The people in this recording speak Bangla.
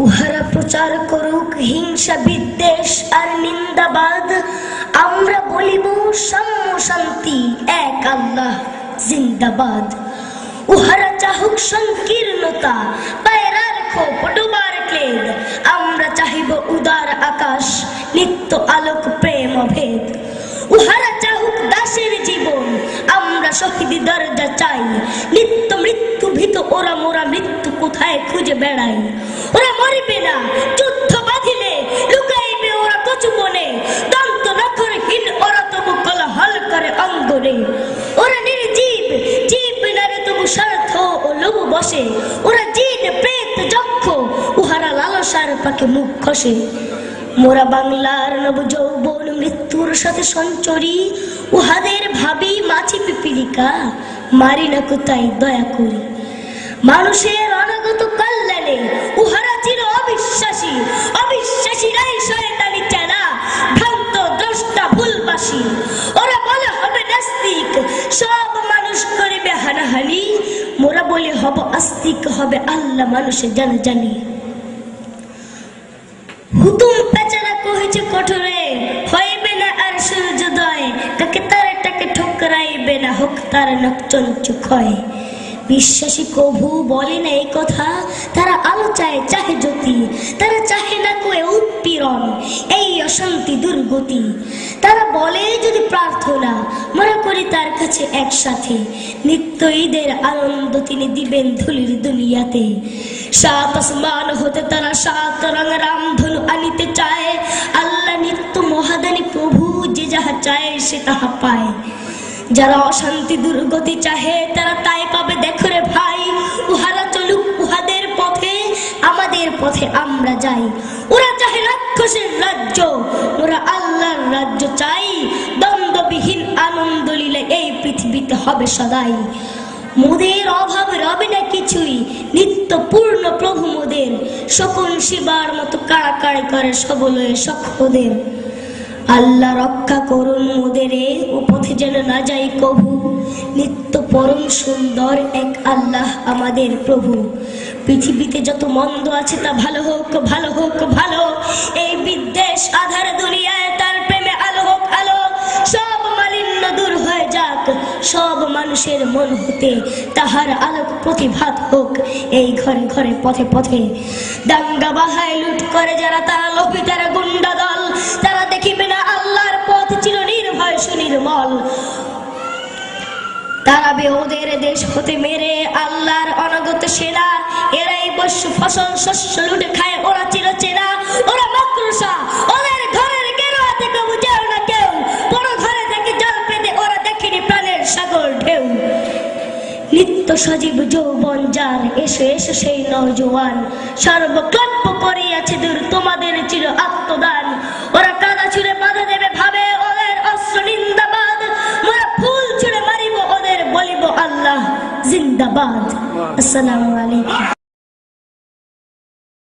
উহারা প্রচার করুক হিংসা বিদ্বেষ আর নিন্দাবাদ, আমরা বলিব সাম্য শান্তি এক আল্লাহ জিন্দাবাদ। উহারা চাহুক সংকীর্ণতা পায়রার খোপ ডোবার ক্লেদ, আমরা চাহিব উদার আকাশ নিত্য আলোক প্রেম অভেদ। উহারা চাহুক দাসের জীবন, আমরা শহীদি দরজা চাই, নিত্য মৃত্যু ভীত ওরা মোরা মৃত্যু কোথায় খুঁজে বেড়াই। ওরা মরিবে না যুদ্ধ বাঁধিলে, লুকাইবে ওরা কচু বনে, দন্ত নখরহীন ওরা তবু কোলাহল করে অঙ্গনে। ওরা নির্জীব জীব নারে তবু স্বার্থ ও লোভ বসে, ওরা জিন প্রেত যক্ষ উহারা লালসার পাকে মুখ খসে। মোরা বাংলার নব যৌবন মৃত্যুর সাথে সঞ্চরী, উহাদের ভাবি মাছি পিপিলিকা মারি না কোথায় দয়া করি। মানুষের অনাগত কল্যাণে উহারা চির অবিশ্বাসী, অবিশ্বাসীরাই শয়তানি চেনা ভ্রান্ত দ্রষ্টা ভুলবাসী। ওরা বলে হবে নাস্তিক সব মানুষ করিবে হানাহানি, মোরা বলে হব আস্তিক হবে আল্লাহ মানুষে জানা জানি। হুতুম পেচারা কহেছে কঠোরে হইবে না আর সূর্যোদয়, কাকে তারাটাকে ঠোকরাইবে না হোক তার নকচঞ্চ ক্ষয়। বিশ্বাসী কভু বলে না এই কথা, তারা আলো চায় চাহে জ্যোতি, তারা চাহে না কোয়ে উৎপীড়ন এই অশান্তি দুর্গতি। তারা বলে যদি প্রার্থনা মনে করি তার কাছে একসাথে, নিত্য ঈদের আনন্দ তিনি দিবেন ধুলির দুনিয়াতে। সাত আসমান হতে তারা সাত রঙ রামধনু আনিতে চায়, আল্লাহ নিত্য মহাদানী প্রভু যে যাহা চায় সে তাহা পায়। যারা অশান্তি দুর্গতি চাহে তারা তাই পাবে দেখো রে ভাই, উহারা চলুক উহাদের পথে আমাদের পথে আমরা যাই। ওরা চাহে রাক্ষসের রাজ্য, ওরা আল্লাহর রাজ্য চাই, দ্বন্দ্ববিহীন আনন্দ লীলা এই পৃথিবীতে হবে সদাই। মোদের অভাব রবে না কিছুই, নিত্য পূর্ণ প্রভু মোদের, শকুন শিবার মতো কাড়াকাড়ি করে সবলয়ে সক্ষদের। আল্লাহ রক্ষা করুন মোদেরে ও পথে যেন না যাই কভু, নিত্য পরম সুন্দর এক আল্লাহ আমাদের প্রভু। পৃথিবীতে যত মন্দ আছে তা ভালো হোক ভালো হোক ভালো, এই বিদ্বেষ আধার দুনিয়ায় তার প্রেমে আলো হোক আলো। সব মালিন্য দূর হয়ে যাক সব মানুষের মন হতে, তাহার আলোক প্রতিভাত হোক এই ঘরে ঘরে পথে পথে। দাঙ্গা বাহায় লুট করে যারা তারা লোভী তারা গুন্ডা দল, তারা দেখিবে না আল্লাহর পথ চির নির্ভয় সুনির্মল। তারাবে ওদের দেশ হতে মেরে আল্লাহর অনাগত সেনা, এরাই বস্য ফসল শস্য লুটে খায় ওরা চির চেনা। ওরা মাকড়সা ওদের ঘরের গেরুয়া থেকে বুঝেও না কেউ, বড় ঘরে থেকে জল পেতে ওরা দেখেনি প্রাণের সাগর ঢেউ। নিত্য সজীব যৌবন যার এসে এসে সেই নওজোয়ান, সর্বক্লান্ত করিয়াছে দূর তোমাদের চির আত্মদান। ওরা কাদা ছুঁড়ে বাধা দেবে ভাবে ওদের অস্ত্র নিন্দাবাদ, মোরা ফুল ছুঁড়ে মারিব ওদের বলিব আল্লাহ জিন্দাবাদ। আসসালামু আলাইকুম।